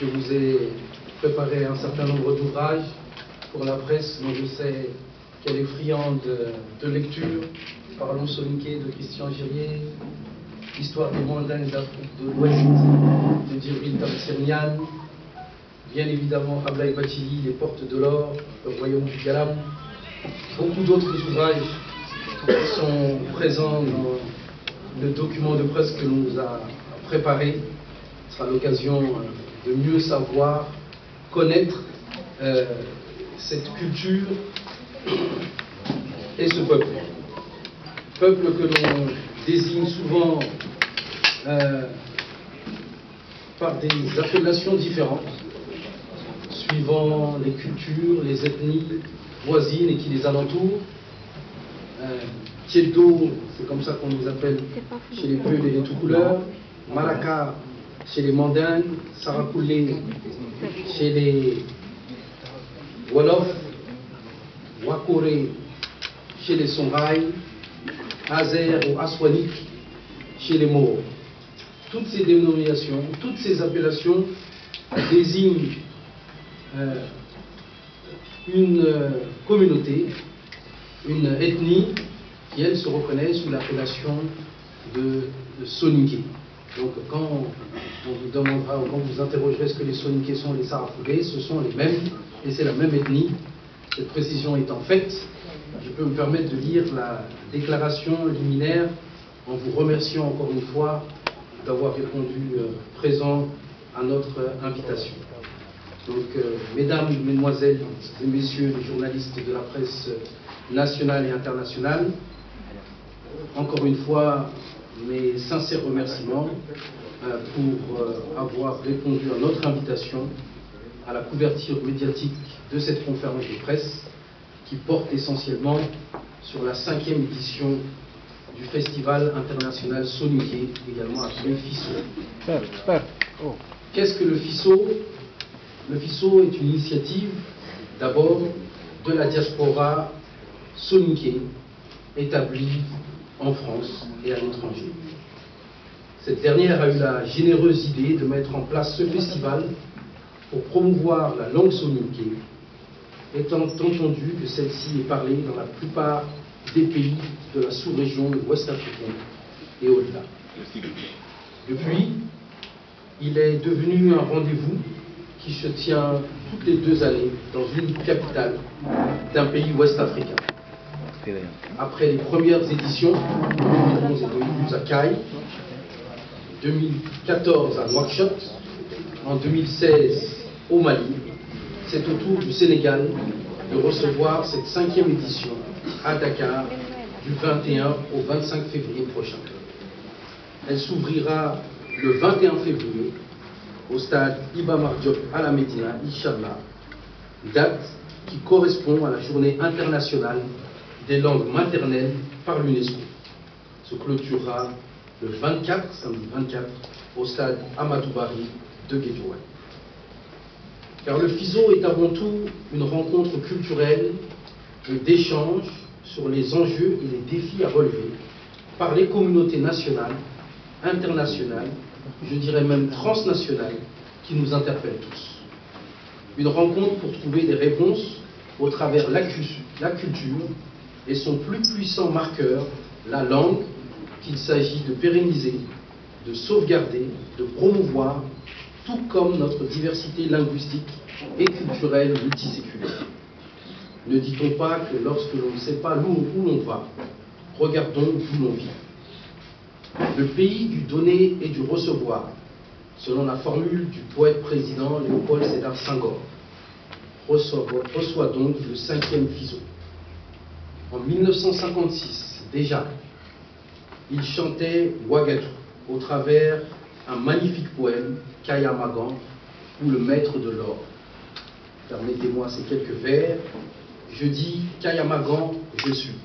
Je vous ai préparé un certain nombre d'ouvrages pour la presse dont je sais qu'elle est friande de lecture. Parlons soninké de Christian Girier, Histoire des montagnes d'Afrique de l'Ouest de Djibril Tamsir, bien évidemment Ablaye Bathily, Les Portes de l'Or, Le Royaume du Galam, beaucoup d'autres ouvrages sont présents dans le document de presse que l'on nous a préparé. Ce sera l'occasion de mieux savoir, connaître cette culture et ce peuple. Peuple que l'on désigne souvent par des appellations différentes, suivant les cultures, les ethnies voisines et qui les alentourent. Tieldo, c'est comme ça qu'on les appelle chez les Peuls et les tout-couleurs. Malaka chez les Mandingues, Sarakoulé chez les Wolofs, Wakore chez les Songhai, Azer ou Aswanik chez les Maures. Toutes ces dénominations, toutes ces appellations désignent une communauté, une ethnie qui, elle, se reconnaît sous l'appellation de soninké. Donc, quand on vous demandera ou quand vous interrogerez ce que les soninké sont, les Sarafoulés, ce sont les mêmes, et c'est la même ethnie. Cette précision étant faite, je peux me permettre de lire la déclaration liminaire en vous remerciant encore une fois d'avoir répondu présent à notre invitation. Donc, mesdames, mesdemoiselles et messieurs les journalistes de la presse nationale et internationale, encore une fois, mes sincères remerciements pour avoir répondu à notre invitation à la couverture médiatique de cette conférence de presse qui porte essentiellement sur la 5e édition du Festival international soninké, également appelé FISO. Qu'est-ce que le FISO? Le FISO est une initiative d'abord de la diaspora soninké établie en France et à l'étranger. Cette dernière a eu la généreuse idée de mettre en place ce festival pour promouvoir la langue soninké, étant entendu que celle-ci est parlée dans la plupart des pays de la sous-région ouest-africaine et au-delà. Depuis, il est devenu un rendez-vous qui se tient toutes les 2 années dans une capitale d'un pays ouest-africain. Après les premières éditions, 2011 et 2012 à Caille, 2014 à Nouakchott, en 2016 au Mali, c'est au tour du Sénégal de recevoir cette 5e édition à Dakar du 21 au 25 février prochain. Elle s'ouvrira le 21 février au stade Iba Mar Diop à la Médina, Inch'Allah, date qui correspond à la journée internationale des langues maternelles par l'UNESCO. Se clôturera le 24, samedi 24, au stade Amadou Barry de Guédiawaye. Car le FISO est avant tout une rencontre culturelle et d'échange sur les enjeux et les défis à relever par les communautés nationales, internationales, je dirais même transnationales, qui nous interpellent tous. Une rencontre pour trouver des réponses au travers la culture et son plus puissant marqueur, la langue, qu'il s'agit de pérenniser, de sauvegarder, de promouvoir, tout comme notre diversité linguistique et culturelle multiséculaire. Ne dit-on pas que lorsque l'on ne sait pas où l'on va, regardons d'où l'on vient. Le pays du donner et du recevoir, selon la formule du poète président Léopold Sédar Senghor, reçoit donc le 5e FISO. En 1956, déjà, il chantait Ouagadou au travers un magnifique poème, Kaya Magan, ou le maître de l'or. Permettez-moi ces quelques vers. Je dis Kaya Magan, je suis.